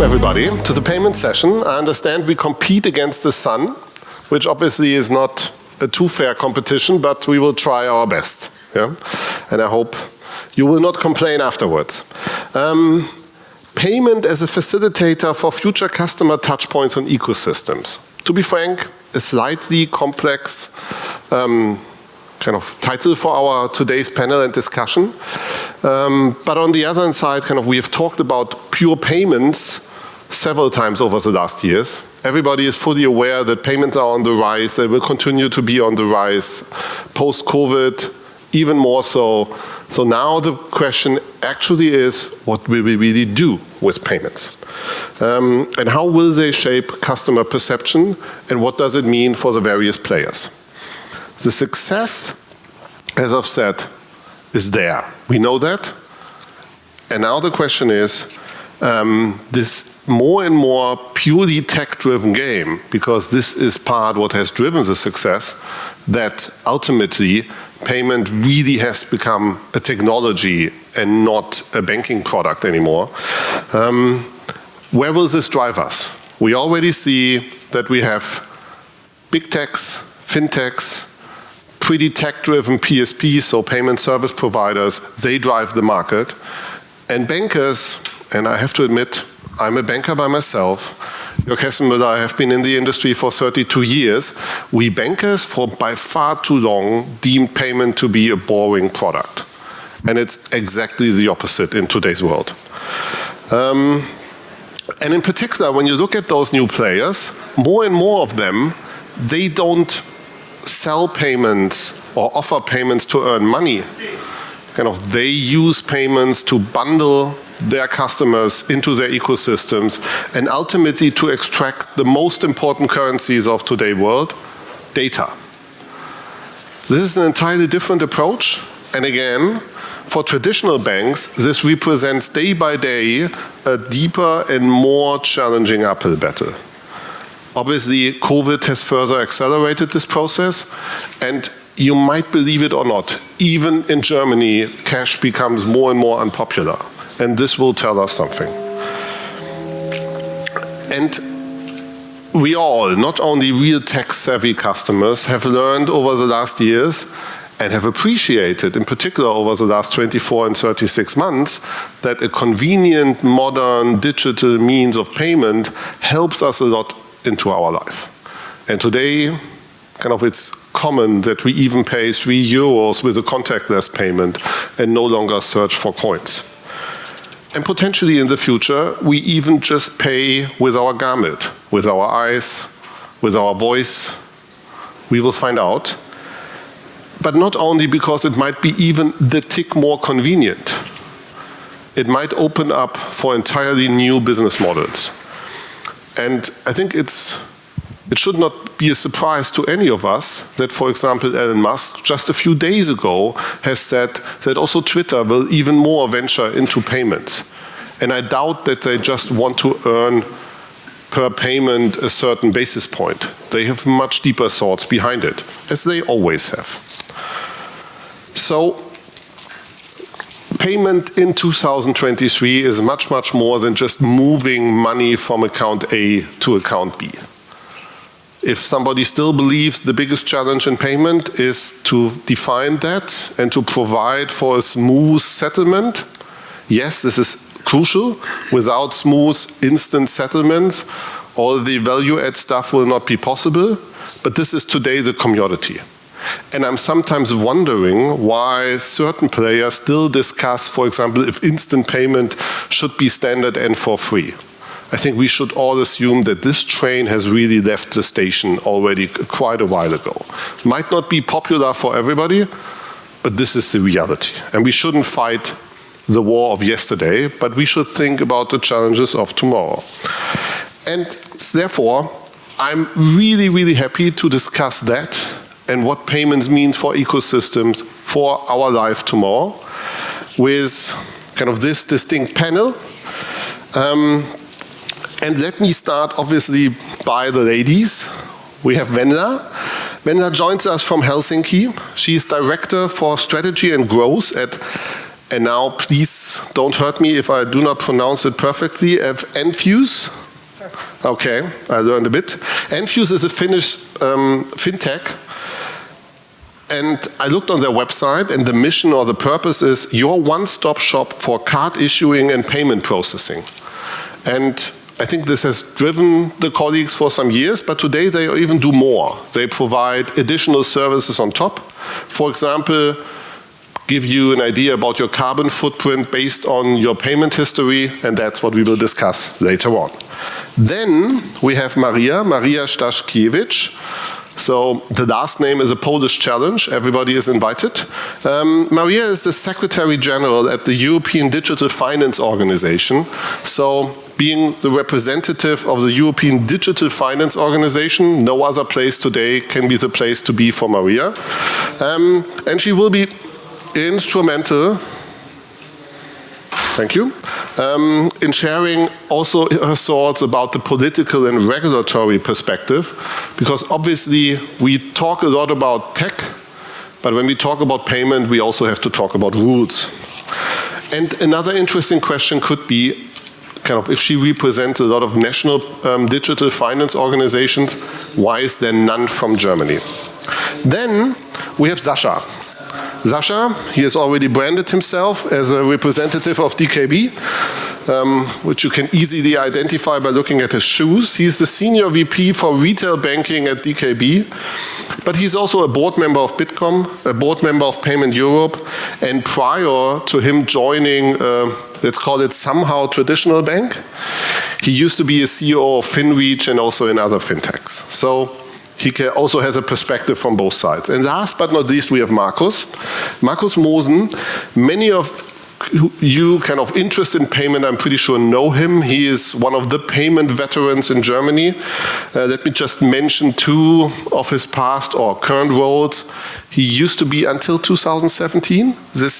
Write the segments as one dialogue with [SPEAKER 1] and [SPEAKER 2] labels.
[SPEAKER 1] Welcome everybody to the payment session. I understand we compete against the sun, which obviously is not a too fair competition, but we will try our best. Yeah? And I hope you will not complain afterwards. Payment as a facilitator for future customer touchpoints and ecosystems. To be frank, a slightly complex kind of title for our today's panel and discussion. But on the other side, we have talked about pure payments several times over the last years. Everybody is fully aware that payments are on the rise. They will continue to be on the rise post-COVID, even more so. So now the question actually is, what will we really do with payments? And how will they shape customer perception? And what does it mean for the various players? The success, as I've said, is there. We know that. And now the question is, this more and more purely tech-driven game, because this is part what has driven the success, that ultimately payment really has become a technology and not a banking product anymore. Where will this drive us? We already see that we have big techs, FinTechs, pretty tech-driven PSPs, so payment service providers, they drive the market. And bankers, and I have to admit, I'm a banker by myself. Joerg Hessenmueller, I have been in the industry for 32 years. We bankers, for by far too long, deemed payment to be a boring product. And it's exactly the opposite in today's world. And in particular, when you look at those new players, more and more of them, they don't sell payments or offer payments to earn money. They use payments to bundle their customers into their ecosystems and ultimately to extract the most important currencies of today's world, data. This is an entirely different approach. And again, for traditional banks, this represents day by day a deeper and more challenging uphill battle. Obviously, COVID has further accelerated this process, and you might believe it or not, even in Germany, cash becomes more and more unpopular, and this will tell us something. And we all, not only real tech-savvy customers, have learned over the last years and have appreciated, in particular over the last 24 and 36 months, that a convenient, modern, digital means of payment helps us a lot into our life. And today, it's common that we even pay €3 with a contactless payment and no longer search for coins. And potentially in the future, we even just pay with our garment, with our eyes, with our voice. We will find out. But not only because it might be even the tick more convenient. It might open up for entirely new business models. And I think it should not be a surprise to any of us that, for example, Elon Musk just a few days ago has said that also Twitter will even more venture into payments. And I doubt that they just want to earn per payment a certain basis point. They have much deeper thoughts behind it, as they always have. So, payment in 2023 is much, much more than just moving money from account A to account B. If somebody still believes the biggest challenge in payment is to define that and to provide for a smooth settlement, yes, this is crucial. Without smooth, instant settlements, all the value-add stuff will not be possible, but this is today the commodity. And I'm sometimes wondering why certain players still discuss, for example, if instant payment should be standard and for free. I think we should all assume that this train has really left the station already quite a while ago. Might not be popular for everybody, but this is the reality. And we shouldn't fight the war of yesterday, but we should think about the challenges of tomorrow. And therefore, I'm really, really happy to discuss that and what payments means for ecosystems for our life tomorrow with this distinct panel. And let me start, obviously, by the ladies. We have Venla. Venla joins us from Helsinki. She is Director for Strategy and Growth at And now, please don't hurt me if I do not pronounce it perfectly. Enfuce. Okay, I learned a bit. Enfuce is a Finnish FinTech. And I looked on their website, and the mission or the purpose is your one-stop shop for card issuing and payment processing. And I think this has driven the colleagues for some years, but today they even do more. They provide additional services on top. For example, give you an idea about your carbon footprint based on your payment history, and that's what we will discuss later on. Then we have Maria Staszkiewicz. So the last name is a Polish challenge. Everybody is invited. Maria is the Secretary General at the European Digital Finance Organization. So being the representative of the European Digital Finance Organization, no other place today can be the place to be for Maria. And she will be instrumental, thank you, in sharing also her thoughts about the political and regulatory perspective, because obviously we talk a lot about tech, but when we talk about payment, we also have to talk about rules. And another interesting question could be, kind of, if she represents a lot of national digital finance organizations, why is there none from Germany? Then we have Sascha. Sascha, he has already branded himself as a representative of DKB, which you can easily identify by looking at his shoes. He's the Senior VP for Retail Banking at DKB, but he's also a board member of Bitkom, a board member of Payment Europe, and prior to him joining, let's call it somehow traditional bank, he used to be a CEO of FinReach and also in other fintechs. So he also has a perspective from both sides. And last but not least, we have Markus Mosen. Many of you kind of interested in payment, I'm pretty sure, know him. He is one of the payment veterans in Germany. Let me just mention two of his past or current roles. He used to be, until 2017, the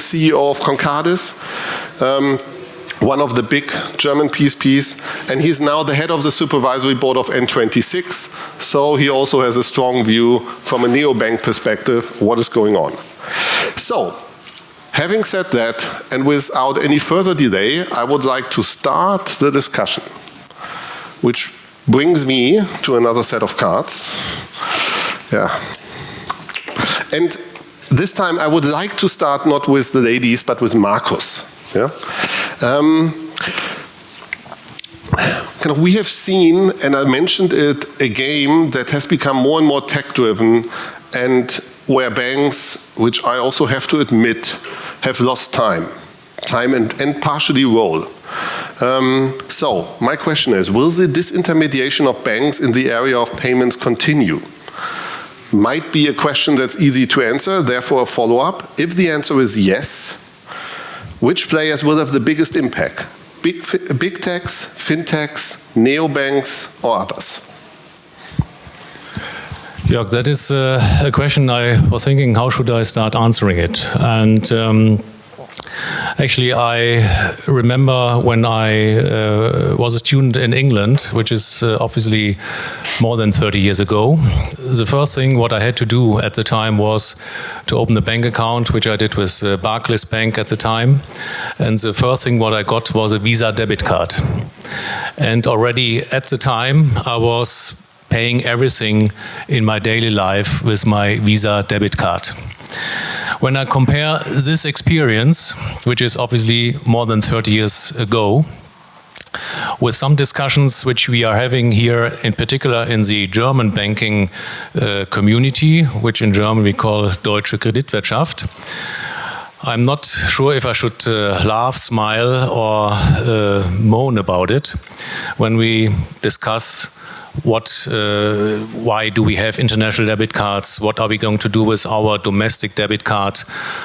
[SPEAKER 1] CEO of Concardis. One of the big German PSPs, and he's now the head of the supervisory board of N26, so he also has a strong view from a neobank perspective what is going on. So, having said that, and without any further delay, I would like to start the discussion, which brings me to another set of cards. Yeah. And this time I would like to start not with the ladies, but with Markus. Yeah? We have seen, and I mentioned it, a game that has become more and more tech-driven, and where banks, which I also have to admit, have lost time and partially role. So, my question is, will the disintermediation of banks in the area of payments continue? Might be a question that's easy to answer, therefore a follow-up. If the answer is yes, which players will have the biggest impact? Big techs, fintechs, neobanks, or others?
[SPEAKER 2] Jörg, that is a question I was thinking, how should I start answering it? And actually, I remember when I was a student in England, which is obviously more than 30 years ago, the first thing what I had to do at the time was to open a bank account, which I did with Barclays Bank at the time. And the first thing what I got was a Visa debit card. And already at the time, I was paying everything in my daily life with my Visa debit card. When I compare this experience, which is obviously more than 30 years ago, with some discussions which we are having here, in particular in the German banking community, which in German we call Deutsche Kreditwirtschaft, I'm not sure if I should laugh, smile, or moan about it when we discuss why do we have international debit cards? What are we going to do with our domestic debit card?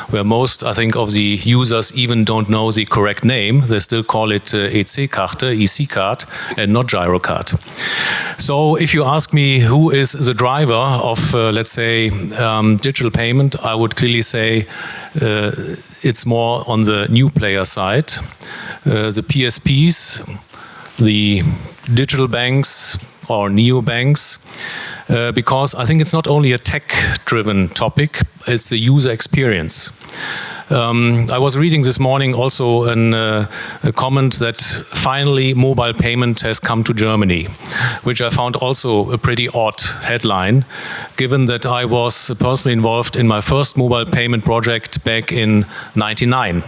[SPEAKER 2] Where most, I think, of the users even don't know the correct name. They still call it EC-Karte, EC card, and not Giro card. So if you ask me who is the driver of, let's say, digital payment, I would clearly say it's more on the new player side. The PSPs, the digital banks, or neobanks, because I think it's not only a tech-driven topic, it's the user experience. I was reading this morning also a comment that finally mobile payment has come to Germany, which I found also a pretty odd headline, given that I was personally involved in my first mobile payment project back in '99.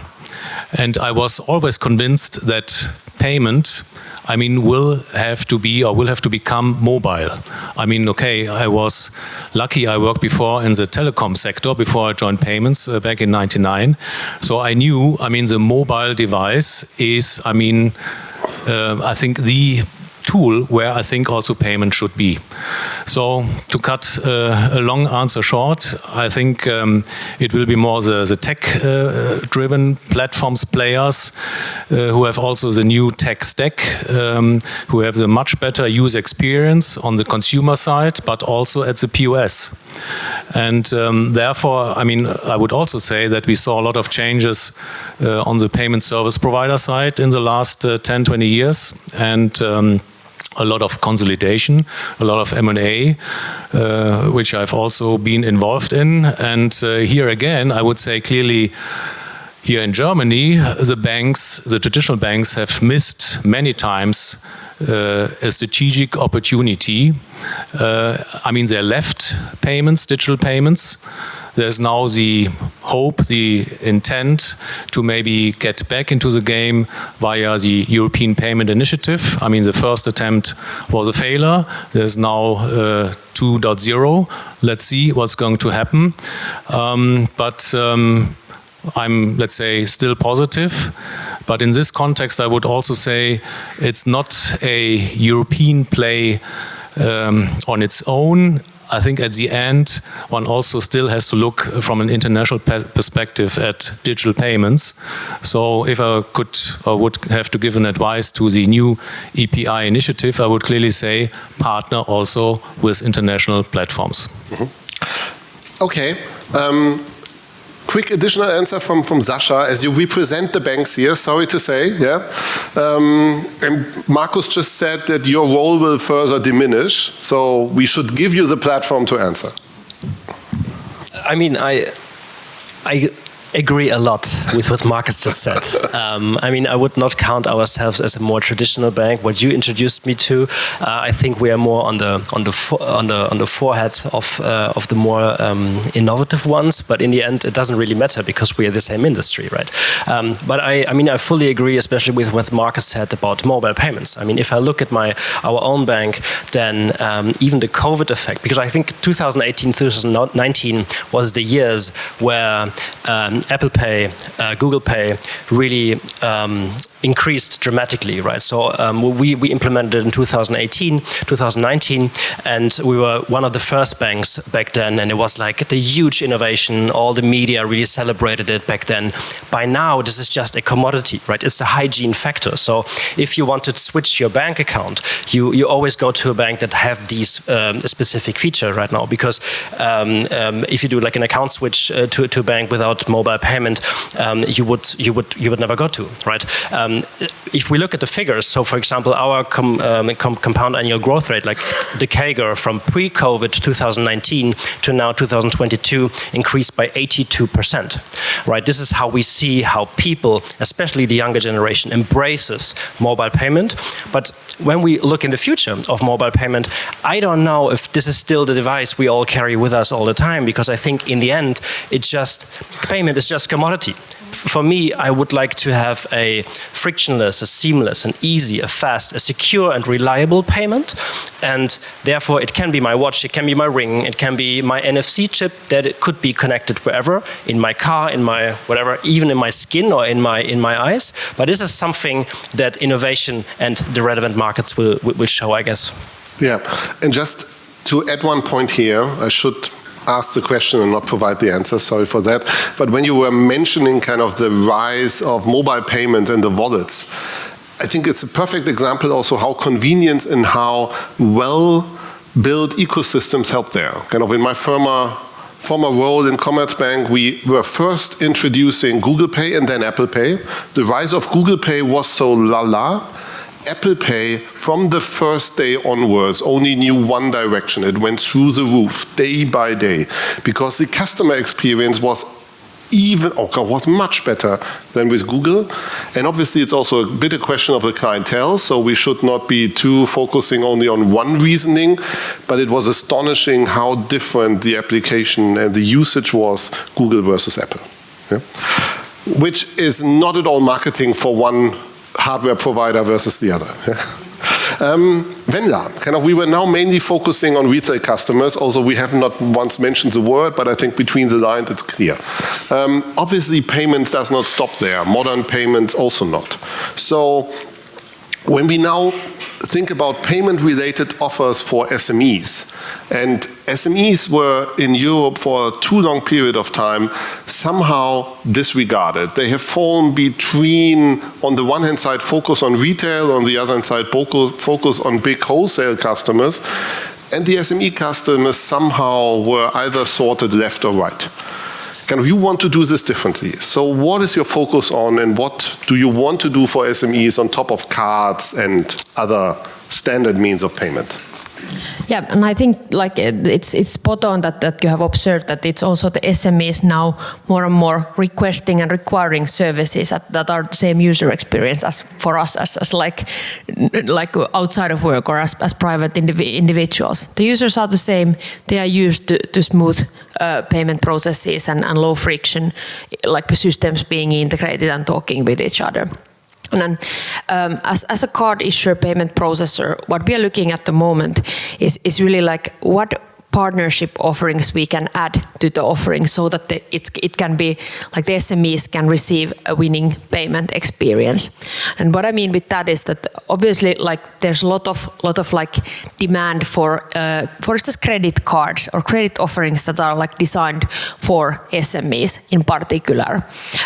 [SPEAKER 2] And I was always convinced that payment, will have to become mobile. Okay, I was lucky I worked before in the telecom sector before I joined payments back in '99. So I knew, the mobile device is, I think the tool where I think also payment should be. So to cut a long answer short, I think it will be more the tech-driven platforms players who have also the new tech stack, who have the much better user experience on the consumer side, but also at the POS. And therefore, I would also say that we saw a lot of changes on the payment service provider side in the last 10, 20 years. And a lot of consolidation, a lot of M&A, which I've also been involved in. And here again, I would say clearly, here in Germany, the traditional banks have missed many times a strategic opportunity. They left payments, digital payments. There's now the hope, the intent to maybe get back into the game via the European Payment Initiative. The first attempt was a failure. There's now 2.0. Let's see what's going to happen. But I'm, let's say, still positive. But in this context, I would also say it's not a European play on its own. I think at the end, one also still has to look from an international perspective at digital payments. So if I would have to give an advice to the new EPI initiative, I would clearly say partner also with international platforms.
[SPEAKER 1] Mm-hmm. Okay. Quick additional answer from Sascha, as you represent the banks here, sorry to say, yeah. And Markus just said that your role will further diminish, so we should give you the platform to answer.
[SPEAKER 3] I agree a lot with what Markus just said. I would not count ourselves as a more traditional bank. What you introduced me to, I think we are more on the forehead of the more innovative ones. But in the end, it doesn't really matter because we are the same industry, right? But I fully agree, especially with what Markus said about mobile payments. If I look at our own bank, then even the COVID effect, because I think 2018, 2019 was the years where Apple Pay, Google Pay really increased dramatically, right? So we implemented it in 2018, 2019, and we were one of the first banks back then, and it was like the huge innovation. All the media really celebrated it back then. By now, this is just a commodity, right? It's a hygiene factor. So if you want to switch your bank account, you always go to a bank that have these specific feature right now, because if you do like an account switch to a bank without mobile payment, you would never go to, right? If we look at the figures, so for example, our compound annual growth rate, like the CAGR from pre-COVID 2019 to now 2022, increased by 82%, right? This is how we see how people, especially the younger generation, embraces mobile payment. But when we look in the future of mobile payment, I don't know if this is still the device we all carry with us all the time, because I think in the end, payment is just commodity. For me, I would like to have a frictionless, a seamless, an easy, a fast, a secure and reliable payment. And therefore, it can be my watch, it can be my ring, it can be my NFC chip that it could be connected wherever, in my car, in my whatever, even in my skin or in my eyes. But this is something that innovation and the relevant markets will show, I guess.
[SPEAKER 1] Yeah, and just to add one point here, I should ask the question and not provide the answer, sorry for that. But when you were mentioning kind of the rise of mobile payment and the wallets, I think it's a perfect example also how convenience and how well-built ecosystems help there. Kind of in my former role in Commerzbank, we were first introducing Google Pay and then Apple Pay. The rise of Google Pay was so la-la. Apple Pay, from the first day onwards, only knew one direction. It went through the roof, day by day, because the customer experience was was much better than with Google. And obviously it's also a bit a question of the clientele, so we should not be too focusing only on one reasoning, but it was astonishing how different the application and the usage was, Google versus Apple. Yeah? Which is not at all marketing for one hardware provider versus the other. Venla, we were now mainly focusing on retail customers, although we have not once mentioned the word, but I think between the lines it's clear. Obviously payment does not stop there, modern payments also not. So when we now think about payment-related offers for SMEs, and SMEs were in Europe for a too long period of time somehow disregarded. They have fallen between, on the one hand side, focus on retail, on the other hand side, focus on big wholesale customers, and the SME customers somehow were either sorted left or right. You want to do this differently. So what is your focus on, and what do you want to do for SMEs on top of cards and other standard means of payment?
[SPEAKER 4] Yeah, and I think it's spot on that you have observed that it's also the SMEs now more and more requesting and requiring services that are the same user experience as for us as like outside of work or as private individuals. The users are the same. They are used to smooth payment processes and low friction, like the systems being integrated and talking with each other. And then, as a card issuer payment processor, what we are looking at the moment is really like what partnership offerings we can add to the offering so that it can be like the SMEs can receive a winning payment experience. And what I mean with that is that obviously like there's a lot of like demand for instance credit cards or credit offerings that are like designed for SMEs in particular.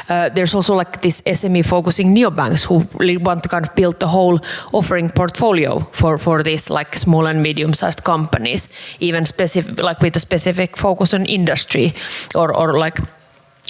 [SPEAKER 4] There's also like this SME focusing neobanks who really want to kind of build the whole offering portfolio for these like small and medium-sized companies, even like with a specific focus on industry or like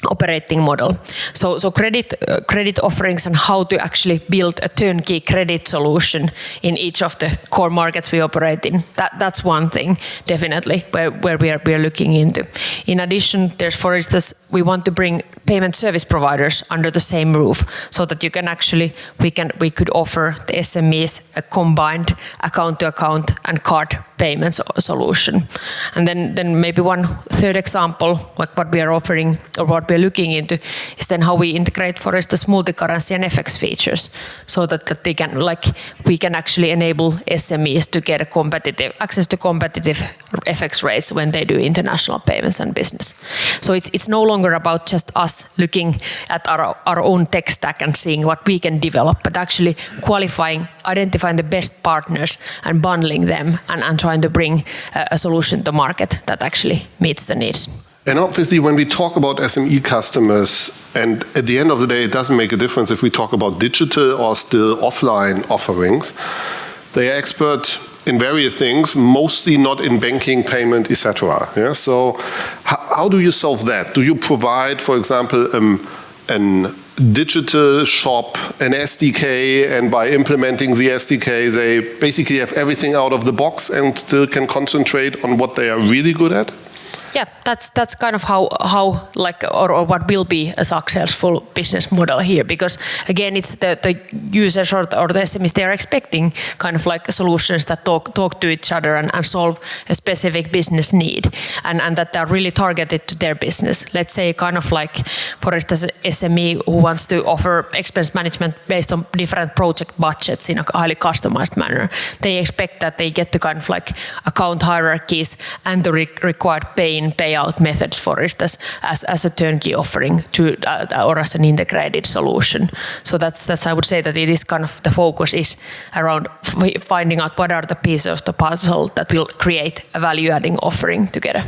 [SPEAKER 4] operating model. So credit offerings and how to actually build a turnkey credit solution in each of the core markets we operate in. That's one thing definitely where we are looking into. In addition, there's for instance we want to bring payment service providers under the same roof so that you can actually we could offer the SMEs a combined account to account and card payments solution. And then maybe one third example, like what we are offering or what we're looking into, is then how we integrate, for instance, multi-currency and FX features, so that they can, like, we can actually enable SMEs to get access to competitive FX rates when they do international payments and business. So it's no longer about just us looking at our own tech stack and seeing what we can develop, but actually identifying the best partners and bundling them and trying to bring a solution to market that actually meets the needs.
[SPEAKER 1] And obviously when we talk about SME customers, and at the end of the day it doesn't make a difference if we talk about digital or still offline offerings, they are expert in various things, mostly not in banking, payment, etc. Yeah? So how do you solve that? Do you provide, for example, an digital shop, an SDK, and by implementing the SDK, they basically have everything out of the box and still can concentrate on what they are really good at?
[SPEAKER 4] Yeah, that's kind of how like or what will be a successful business model here, because again it's the users or the SMEs, they are expecting kind of like solutions that talk to each other and solve a specific business need and that are really targeted to their business. Let's say kind of like, for instance, SME who wants to offer expense management based on different project budgets in a highly customized manner. They expect that they get the kind of like account hierarchies and the required payout methods, for instance, as a turnkey offering to or as an integrated solution. So that's I would say that it is kind of the focus is around finding out what are the pieces of the puzzle that will create a value-adding offering together.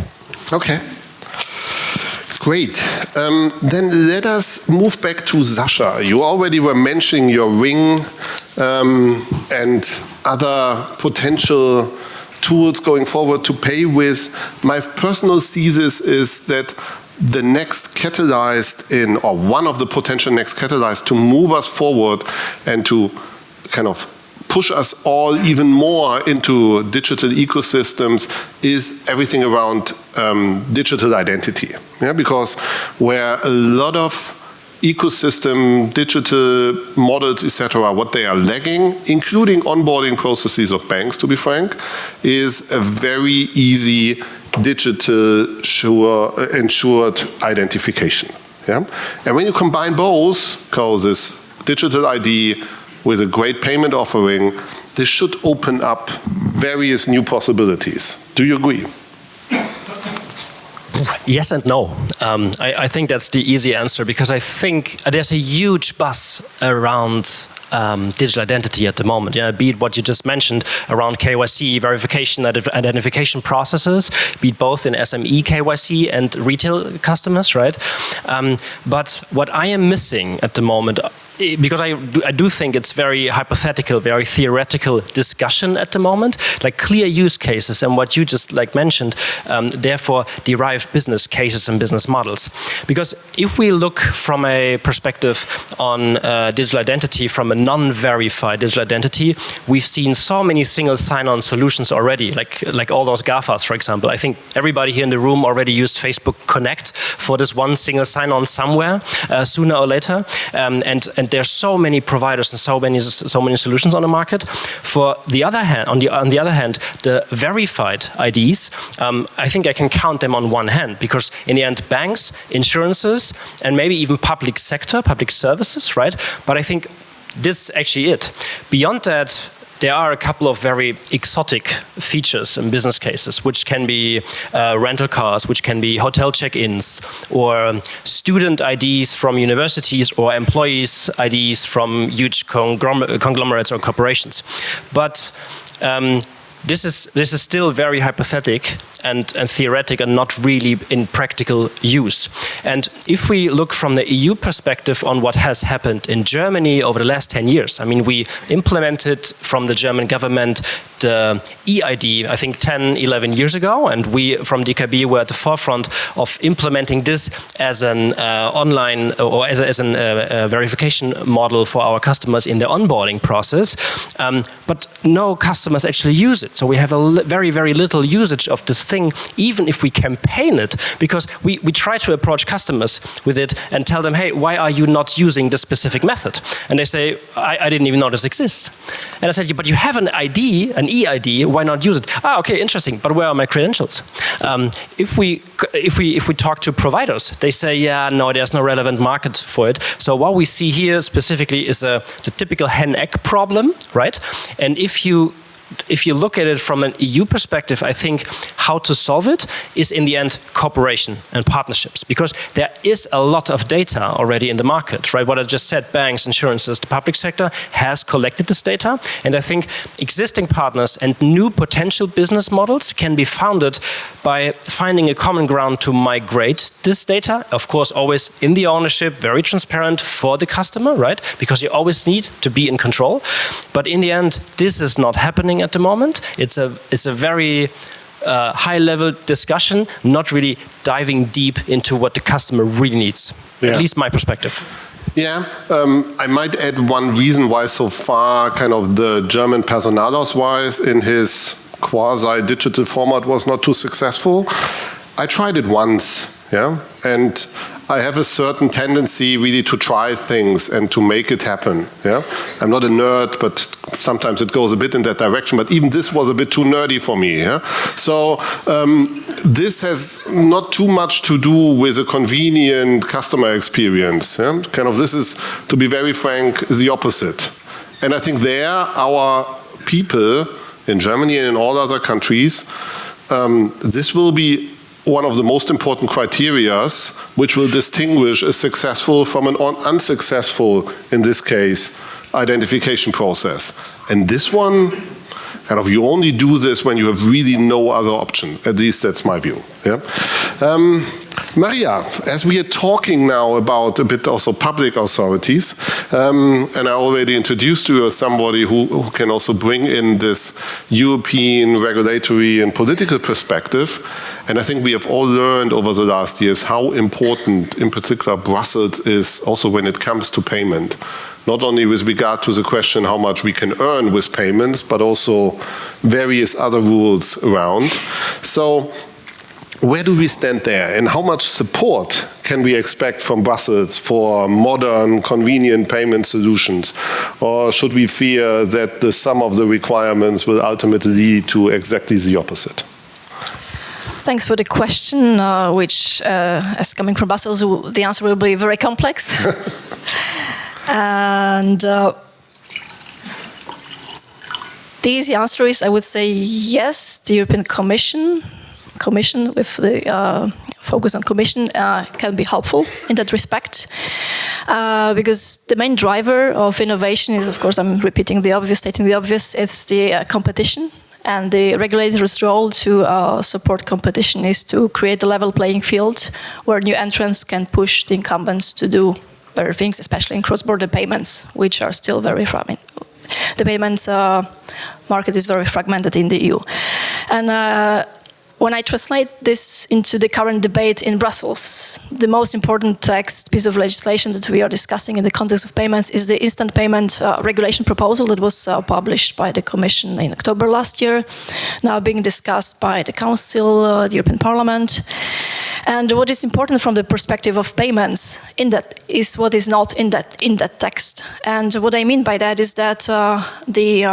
[SPEAKER 1] Okay. Great. Then let us move back to Sascha. You already were mentioning your ring and other potential tools going forward to pay with. My personal thesis is that the next catalyst one of the potential next catalysts to move us forward and to kind of push us all even more into digital ecosystems is everything around digital identity. Yeah, because where a lot of ecosystem, digital models, etc., what they are lagging, including onboarding processes of banks, to be frank, is a very easy digital ensured identification. Yeah? And when you combine both causes, digital ID with a great payment offering, this should open up various new possibilities. Do you agree?
[SPEAKER 3] Yes and no. I think that's the easy answer, because I think there's a huge buzz around digital identity at the moment. Yeah, be it what you just mentioned around KYC, verification, identification processes, be it both in SME KYC and retail customers, right? But what I am missing at the moment, because I do think it's very hypothetical, very theoretical discussion at the moment, like clear use cases and what you just mentioned, therefore derived business cases and business models. Because if we look from a perspective on digital identity, from a non-verified digital identity, we've seen so many single sign-on solutions already, like all those GAFAs, for example. I think everybody here in the room already used Facebook Connect for this one single sign-on somewhere, sooner or later, and there's so many providers and so many solutions on the market. For the other hand, on the other hand, the verified IDs, I think I can count them on one hand, because in the end, banks, insurances, and maybe even public sector, public services, right? But I think this is actually it. Beyond that, there are a couple of very exotic features and business cases, which can be rental cars, which can be hotel check-ins, or student IDs from universities, or employees' IDs from huge conglomerates or corporations. But this is still very hypothetical and theoretic and not really in practical use. And if we look from the EU perspective on what has happened in Germany over the last 10 years, I mean, we implemented from the German government the EID, I think 10, 11 years ago, and we from DKB were at the forefront of implementing this as an online or as a verification model for our customers in the onboarding process. But no customers actually use it. So we have a very, very little usage of this thing, even if we campaign it, because we try to approach customers with it and tell them, hey, why are you not using this specific method? And they say, I didn't even know this exists. And I said, yeah, but you have an ID, an EID, why not use it? Ah, okay, interesting, but where are my credentials? If we talk to providers, they say, yeah, no, there's no relevant market for it. So what we see here specifically is the typical hen-egg problem, right? And if you look at it from an EU perspective, I think how to solve it is in the end cooperation and partnerships, because there is a lot of data already in the market, right? What I just said, banks, insurances, the public sector has collected this data, and I think existing partners and new potential business models can be founded by finding a common ground to migrate this data, of course always in the ownership, very transparent for the customer, right? Because you always need to be in control. But in the end, this is not happening at the moment. It's a very high-level discussion, not really diving deep into what the customer really needs. Yeah. At least my perspective.
[SPEAKER 1] Yeah, I might add one reason why so far kind of the German Personalausweis in his quasi-digital format was not too successful. I tried it once, yeah, and I have a certain tendency really to try things and to make it happen. Yeah, I'm not a nerd, but sometimes it goes a bit in that direction. But even this was a bit too nerdy for me. Yeah, so this has not too much to do with a convenient customer experience. Yeah? Kind of this is, to be very frank, the opposite. And I think there our people in Germany and in all other countries, this will be one of the most important criteria which will distinguish a successful from an unsuccessful, in this case, identification process. And this one, kind of, you only do this when you have really no other option. At least that's my view. Yeah? Maria, as we are talking now about a bit also public authorities, and I already introduced you as somebody who can also bring in this European regulatory and political perspective, and I think we have all learned over the last years how important, in particular, Brussels is also when it comes to payment. not only with regard to the question how much we can earn with payments, but also various other rules around. So where do we stand there, and how much support can we expect from Brussels for modern, convenient payment solutions? Or should we fear that the sum of the requirements will ultimately lead to exactly the opposite?
[SPEAKER 5] Thanks for the question, which, as coming from Brussels, the answer will be very complex. And the easy answer is, I would say, yes, the European Commission with the focus on Commission can be helpful in that respect. Because the main driver of innovation is, of course, I'm repeating the obvious, stating the obvious, it's the competition. And the regulator's role to support competition is to create a level playing field where new entrants can push the incumbents to do better things, especially in cross-border payments, which are still very fragmented. The payments market is very fragmented in the EU. And when I translate this into the current debate in Brussels, the most important piece of legislation that we are discussing in the context of payments is the instant payment regulation proposal that was published by the Commission in October last year, now being discussed by the Council, the European Parliament. And what is important from the perspective of payments in that is what is not in that text. And what I mean by that is that the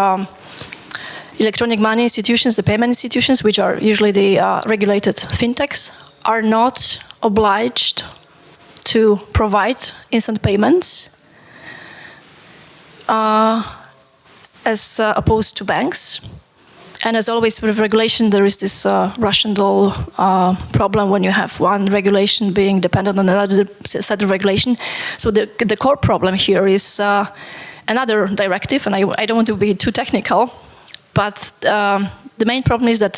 [SPEAKER 5] electronic money institutions, the payment institutions, which are usually the regulated FinTechs, are not obliged to provide instant payments as opposed to banks. And as always with regulation, there is this Russian doll problem when you have one regulation being dependent on another set of regulation. So the core problem here is another directive, and I don't want to be too technical, but the main problem is that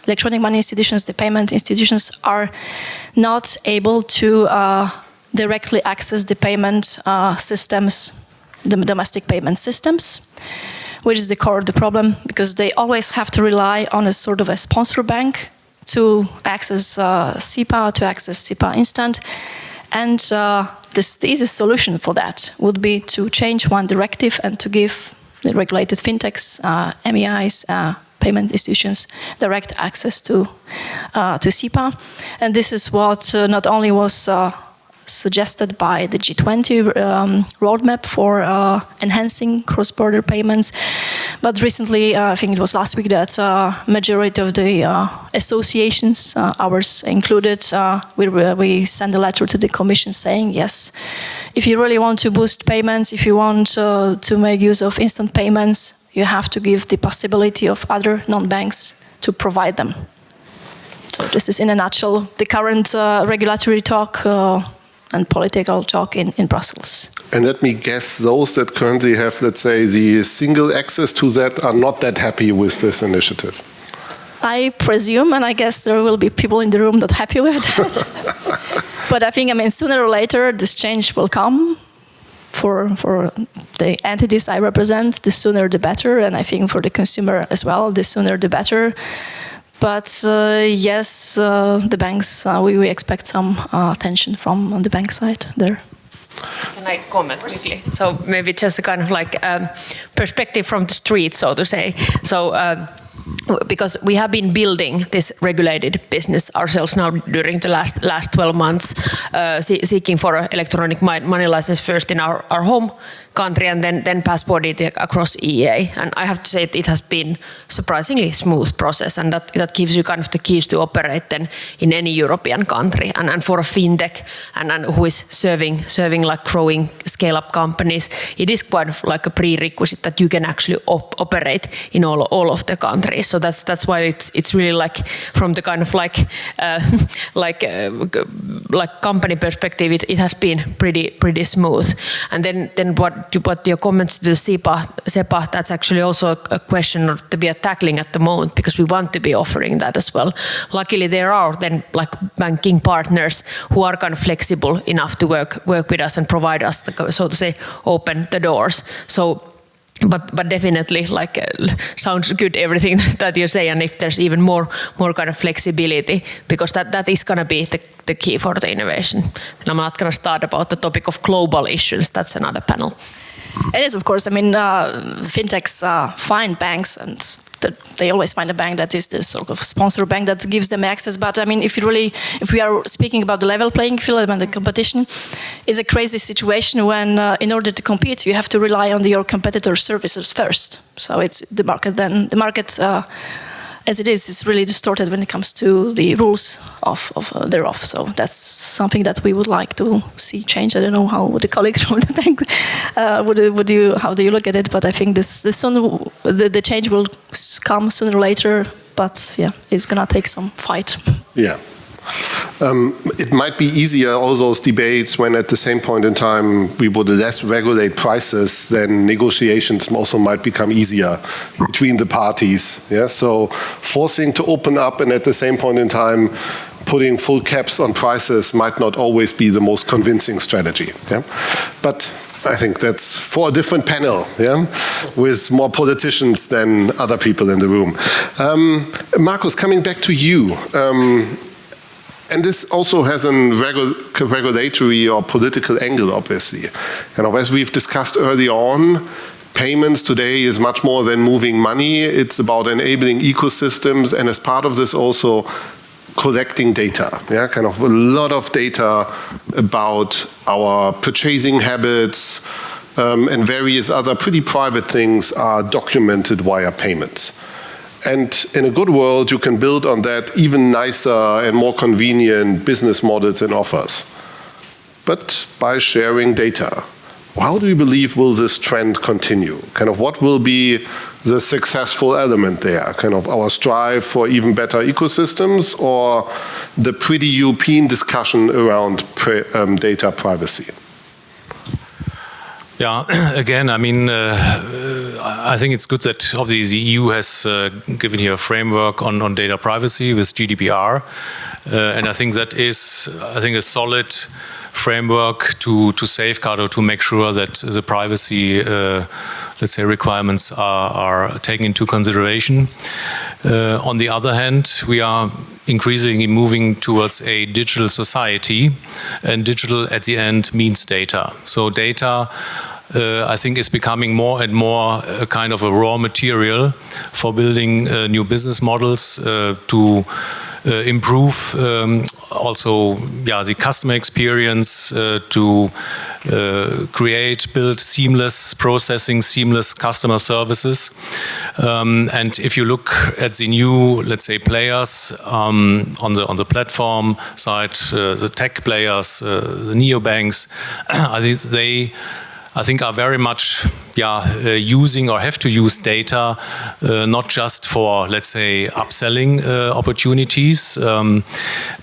[SPEAKER 5] electronic money institutions, the payment institutions, are not able to directly access the payment systems, the domestic payment systems, which is the core of the problem, because they always have to rely on a sort of a sponsor bank to access SEPA, to access SEPA Instant. And the easiest solution for that would be to change one directive and to give the regulated FinTechs, MEIs, payment institutions direct access to SEPA. And this is what not only was suggested by the G20 roadmap for enhancing cross-border payments, but recently, I think it was last week, that majority of the associations, ours included, we sent a letter to the Commission saying, yes, if you really want to boost payments, if you want to make use of instant payments, you have to give the possibility of other non-banks to provide them. So this is in a nutshell the current regulatory talk and political talk in Brussels.
[SPEAKER 1] And let me guess, those that currently have, let's say, the single access to that are not that happy with this initiative.
[SPEAKER 5] I presume, and I guess there will be people in the room that are happy with that. But I think, sooner or later, this change will come for the entities I represent. The sooner the better, and I think for the consumer as well, the sooner the better. But yes, the banks, we expect some attention from the bank side there.
[SPEAKER 4] Can I comment quickly? So maybe just a kind of like perspective from the street, so to say. So because we have been building this regulated business ourselves now during the last 12 months, seeking for an electronic money license first in our home country and then passported it across EEA. And I have to say it has been surprisingly smooth process, and that gives you kind of the keys to operate then in any European country. And for a FinTech and who is serving like growing scale-up companies, it is quite like a prerequisite that you can actually operate in all of the countries. So that's why it's really like from the kind of like company perspective, it has been pretty smooth. And then what your comments to the SEPA, that's actually also a question that we are tackling at the moment, because we want to be offering that as well. Luckily, there are then like banking partners who are kind of flexible enough to work with us and provide us, so to say, open the doors. So. But definitely, like, sounds good everything that you say, and if there's even more kind of flexibility, because that is going to be the key for the innovation. And I'm not going to start about the topic of global issues. That's another panel.
[SPEAKER 5] It is, of course. I mean, fintechs find banks, and they always find a bank that is the sort of sponsor bank that gives them access. But I mean, if we are speaking about the level playing field and the competition, it's a crazy situation when, in order to compete, you have to rely on your competitor's services first. So it's the market. Then the market, as it is really distorted when it comes to the rules thereof. So that's something that we would like to see change. I don't know how the colleagues from the bank how do you look at it? But I think the change will come sooner or later. But yeah, it's gonna take some fight.
[SPEAKER 1] Yeah. It might be easier, all those debates, when at the same point in time we would less regulate prices, then negotiations also might become easier between the parties. Yeah? So forcing to open up and at the same point in time putting full caps on prices might not always be the most convincing strategy. Yeah? But I think that's for a different panel, yeah, with more politicians than other people in the room. Markus, coming back to you. And this also has a regulatory or political angle, obviously. As we've discussed early on, payments today is much more than moving money. It's about enabling ecosystems, and as part of this also collecting data. Yeah, a lot of data about our purchasing habits and various other pretty private things are documented via payments. And in a good world, you can build on that even nicer and more convenient business models and offers. But by sharing data, how do you believe will this trend continue? What will be the successful element there? Our strive for even better ecosystems, or the pretty European discussion around data privacy?
[SPEAKER 2] Yeah, again, I mean, I think it's good that obviously the EU has given you a framework on data privacy with GDPR, and I think that is, a solid framework to safeguard or to make sure that the privacy, let's say, requirements are taken into consideration. On the other hand, we are increasingly moving towards a digital society, and digital at the end means data. So data, I think, is becoming more and more a kind of a raw material for building new business models to improve also the customer experience, to build seamless processing, seamless customer services. And if you look at the new, let's say, players on the platform side, the tech players, the neobanks, I think are very much using or have to use data not just for, let's say, upselling opportunities,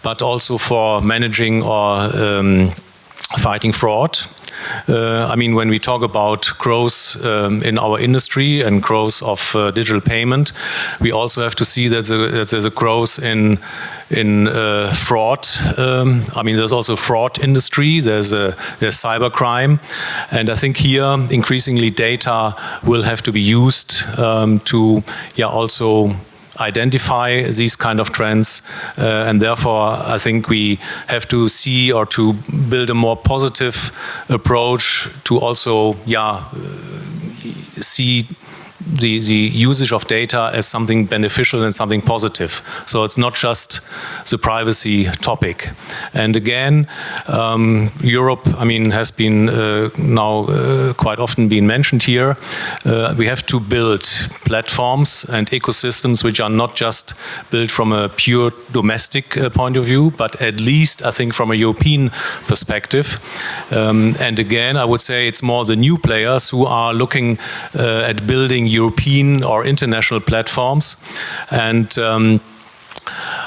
[SPEAKER 2] but also for managing or fighting fraud. I mean, when we talk about growth in our industry and growth of digital payment, we also have to see that there's a growth in fraud. I mean, there's also fraud industry. There's cybercrime, and I think here increasingly data will have to be used to also identify these kind of trends, and therefore I think we have to see or to build a more positive approach to also see the usage of data as something beneficial and something positive. So it's not just the privacy topic. And again, Europe, I mean, has been now quite often been mentioned here. We have to build platforms and ecosystems which are not just built from a pure domestic point of view, but at least, I think, from a European perspective. And again, I would say it's more the new players who are looking at building European or international platforms. And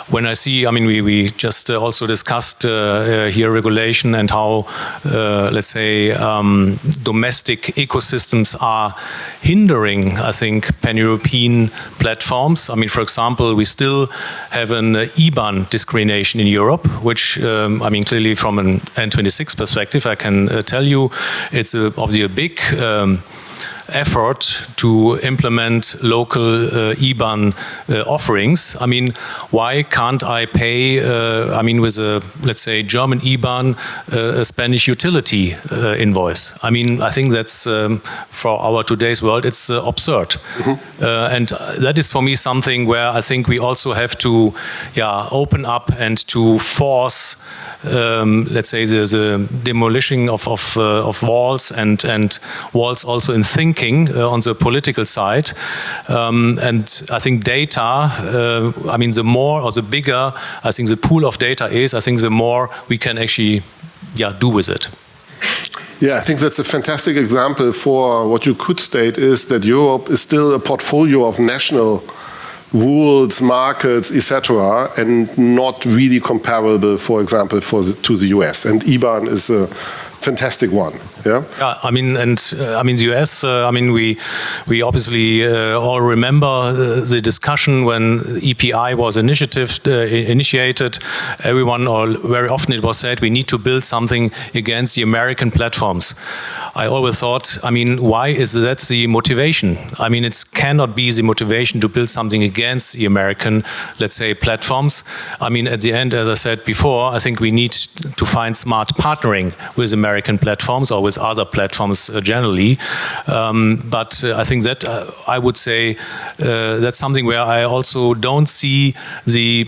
[SPEAKER 2] when I see, I mean, we just also discussed here regulation and how, let's say, domestic ecosystems are hindering, I think, pan-European platforms. I mean, for example, we still have an IBAN discrimination in Europe, which, I mean, clearly from an N26 perspective, I can tell you it's obviously a big effort to implement local IBAN offerings. I mean, why can't I pay, with a, let's say, German IBAN, a Spanish utility invoice? I mean, I think that's, for our today's world, it's absurd. And that is for me something where I think we also have to open up and to force, let's say, the demolishing of walls and walls also in thinking on the political side. And I think data, the more or the bigger I think the pool of data is, I think the more we can actually do with it.
[SPEAKER 1] Yeah, I think that's a fantastic example for what you could state is that Europe is still a portfolio of national rules, markets, etc., and not really comparable, for example, to the US. And IBAN is a fantastic one. Yeah.
[SPEAKER 2] The US. We obviously all remember the discussion when EPI was initiated. Everyone, or very often, it was said we need to build something against the American platforms. I always thought, why is that the motivation? It cannot be the motivation to build something against the American, let's say, platforms. At the end, as I said before, I think we need to find smart partnering with American platforms or with other platforms generally. But I think that I would say that's something where I also don't see the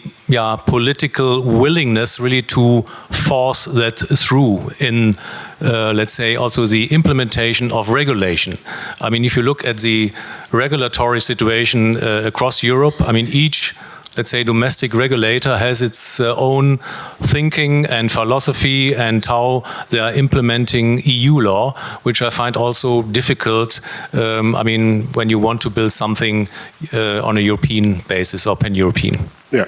[SPEAKER 2] political willingness really to force that through in, let's say, also the implementation of regulation. If you look at the regulatory situation across Europe, each, let's say, domestic regulator has its own thinking and philosophy and how they are implementing EU law, which I find also difficult, when you want to build something on a European basis or pan-European.
[SPEAKER 1] Yeah.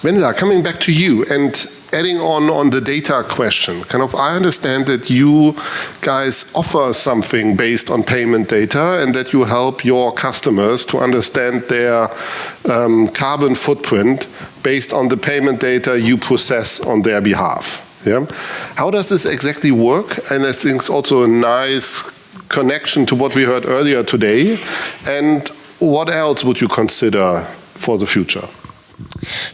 [SPEAKER 1] Venla, coming back to you and adding on the data question, I understand that you guys offer something based on payment data and that you help your customers to understand their carbon footprint based on the payment data you process on their behalf. Yeah? How does this exactly work? And I think it's also a nice connection to what we heard earlier today. And what else would you consider for the future?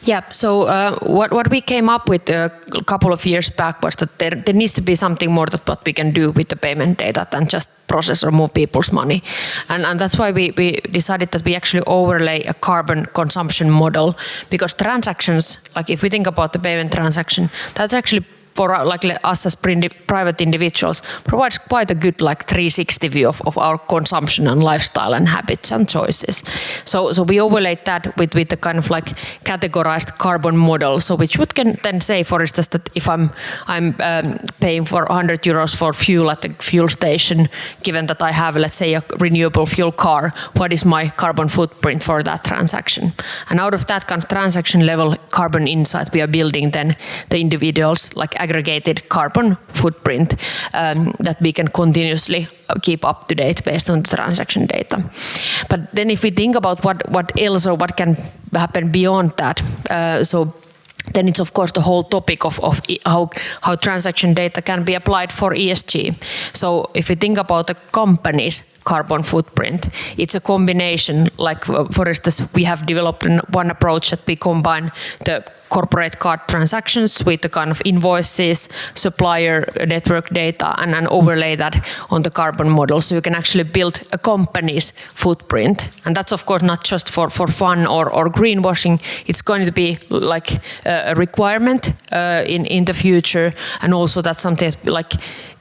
[SPEAKER 4] Yeah, so what we came up with a couple of years back was that there needs to be something more that what we can do with the payment data than just process or move people's money. And that's why we decided that we actually overlay a carbon consumption model, because transactions, like if we think about the payment transaction, that's actually for us as private individuals, provides quite a good 360 view of our consumption and lifestyle and habits and choices. So we overlaid that with the categorized carbon model, so which would can then say, for instance, that if I'm paying for 100 euros for fuel at the fuel station, given that I have, let's say, a renewable fuel car, what is my carbon footprint for that transaction? And out of that transaction level carbon insight, we are building then the individuals aggregated carbon footprint that we can continuously keep up to date based on the transaction data. But then if we think about what else or what can happen beyond that, then it's of course the whole topic of how transaction data can be applied for ESG. So if we think about the company's carbon footprint, it's a combination, for instance, we have developed one approach that we combine the corporate card transactions with the invoices, supplier network data, and overlay that on the carbon model. So you can actually build a company's footprint. And that's of course not just for fun or greenwashing. It's going to be a requirement in the future. And also that's something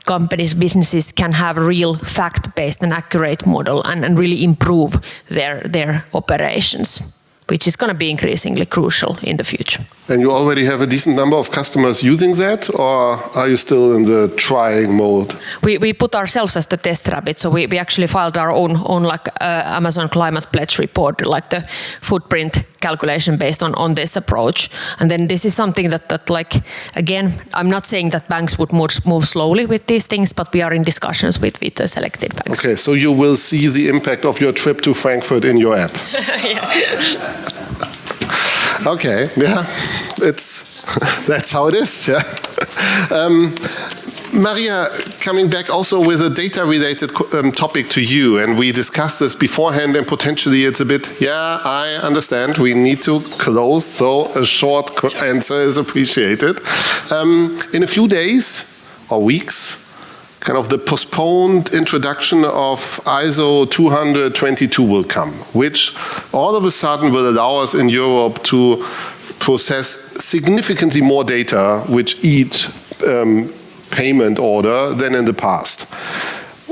[SPEAKER 4] companies, businesses can have a real fact-based and accurate model and really improve their operations, which is going to be increasingly crucial in the future.
[SPEAKER 1] And you already have a decent number of customers using that, or are you still in the trying mode?
[SPEAKER 4] We put ourselves as the test rabbit, so we actually filed our own Amazon Climate Pledge report, the footprint calculation based on this approach. And then this is something that again, I'm not saying that banks would move slowly with these things, but we are in discussions with the selected banks.
[SPEAKER 1] Okay, so you will see the impact of your trip to Frankfurt in your app. Okay, yeah, that's how it is. Yeah. Maria, coming back also with a data-related topic to you, and we discussed this beforehand, and potentially it's a bit, yeah, I understand, we need to close, so a short answer is appreciated. In a few days or weeks, kind of the postponed introduction of ISO 20022 will come, which all of a sudden will allow us in Europe to process significantly more data with each payment order than in the past.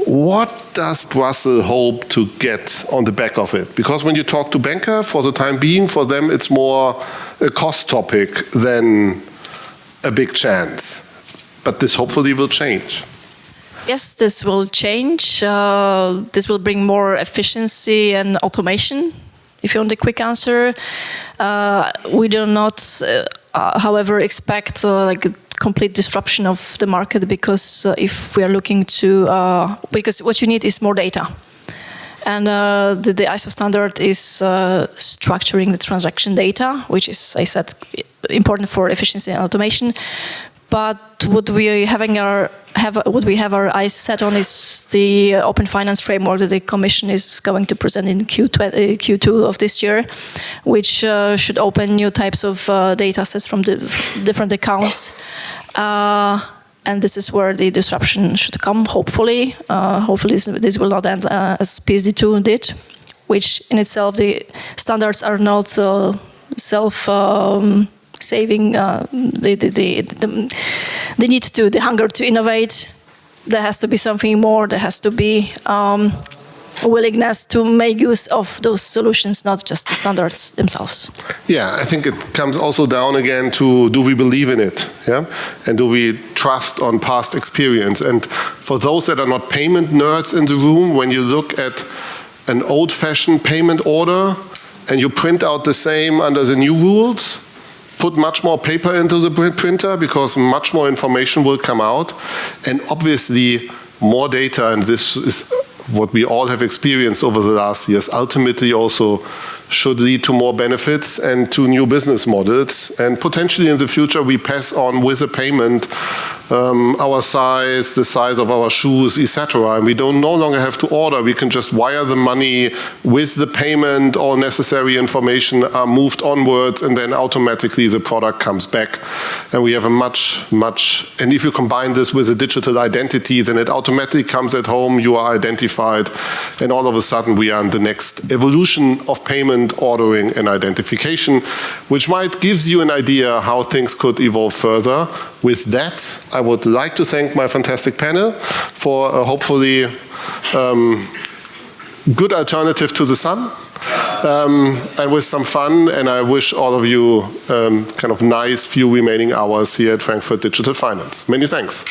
[SPEAKER 1] What does Brussels hope to get on the back of it? Because when you talk to banker, for the time being, for them it's more a cost topic than a big chance. But this hopefully will change.
[SPEAKER 5] Yes, this will change. This will bring more efficiency and automation. If you want a quick answer, we do not, however, expect like a complete disruption of the market, because if we are looking to, because what you need is more data. And the ISO standard is structuring the transaction data, which is, I said, important for efficiency and automation. But what we have our eyes set on is the open finance framework that the Commission is going to present in Q2 of this year, which should open new types of data sets from the different accounts. And this is where the disruption should come, hopefully. Hopefully this will not end as PSD2 did, which in itself, the standards are not saving the need to, the hunger to innovate. There has to be something more. There has to be willingness to make use of those solutions, not just the standards themselves.
[SPEAKER 1] Yeah, I think it comes also down again to, do we believe in it? Yeah, and do we trust on past experience? And for those that are not payment nerds in the room, when you look at an old-fashioned payment order and you print out the same under the new rules, put much more paper into the printer because much more information will come out, and obviously more data, and this is what we all have experienced over the last years, ultimately also should lead to more benefits and to new business models. And potentially in the future we pass on with a payment our size, the size of our shoes, etc. And we don't no longer have to order. We can just wire the money with the payment. All necessary information are moved onwards, and then automatically the product comes back. And we have a much, and if you combine this with a digital identity, then it automatically comes at home, you are identified, and all of a sudden we are in the next evolution of payment, ordering, and identification, which might give you an idea how things could evolve further. With that, I would like to thank my fantastic panel for a hopefully good alternative to the sun, and with some fun, and I wish all of you kind of nice few remaining hours here at Frankfurt Digital Finance. Many thanks.